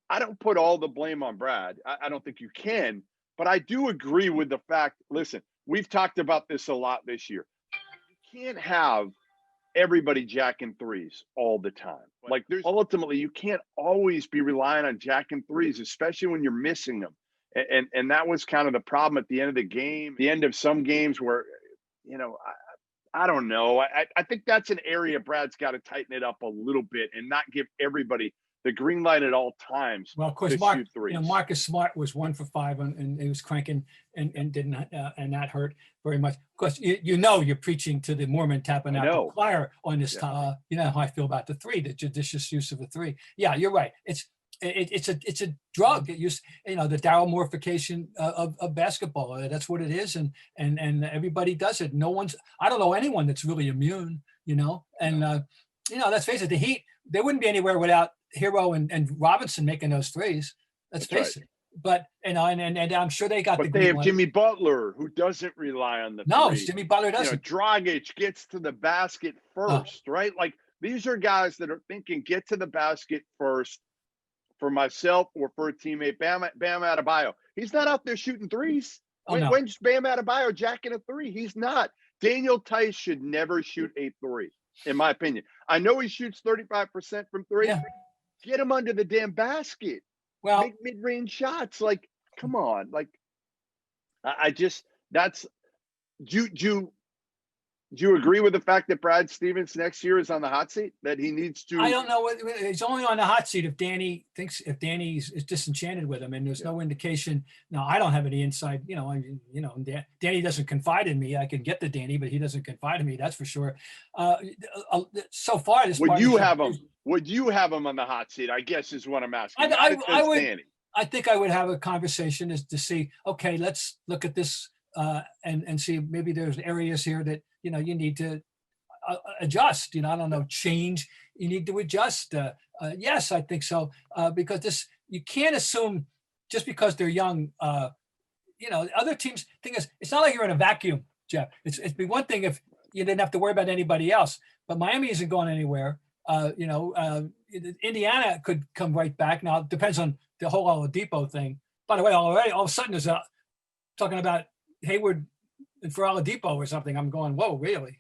I don't put all the blame on Brad. I don't think you can, but I do agree with the fact. Listen, we've talked about this a lot this year. You can't have everybody jacking threes all the time. Like, there's ultimately, you can't always be relying on jacking threes, especially when you're missing them. And that was kind of the problem at the end of the game, the end of some games where, you know, I don't know. I think that's an area Brad's got to tighten it up a little bit and not give everybody the green light at all times. Well, of course, Marcus Smart was 1 for 5 and he was cranking and didn't and that hurt very much. Of course, you're preaching to the Mormon Tabernacle choir on this. You know how I feel about the three, the judicious use of the three. Yeah, you're right. It's a drug. It used, the Darryl-morification of basketball. That's what it is, and everybody does it. I don't know anyone that's really immune. And let's face it, the Heat, they wouldn't be anywhere without Hero and Robinson making those threes. Let's face it. But and I'm sure they got. But they have Jimmy Butler, who doesn't rely on the three. Jimmy Butler doesn't. Dragic gets to the basket first, right? Like, these are guys that are thinking, get to the basket first for myself or for a teammate. Bam Adebayo. He's not out there shooting threes. When's Bam Adebayo jacking a three? He's not. Daniel Tice should never shoot a three, in my opinion. I know he shoots 35% from three. Yeah. Get him under the damn basket. Well, make mid-range shots. Like, come on. Like, do you agree with the fact that Brad Stevens next year is on the hot seat? That he needs to? I don't know. He's only on the hot seat if Danny is disenchanted with him, and there's no indication. No, I don't have any insight. Danny doesn't confide in me. I can get to Danny, but he doesn't confide in me. That's for sure. So far, would you have him on the hot seat? I guess is what I'm asking. I would. Danny. I think I would have a conversation to see. Okay, let's look at this and see maybe there's areas here that you need to adjust. I don't know, change. You need to adjust. Yes, I think so. Because you can't assume just because they're young. Other teams. Thing is, it's not like you're in a vacuum, Jeff. It'd be one thing if you didn't have to worry about anybody else. But Miami isn't going anywhere. Indiana could come right back. Now it depends on the whole Oladipo thing. By the way, already all of a sudden there's talking about Hayward for Oladipo or something. I'm going, whoa, really?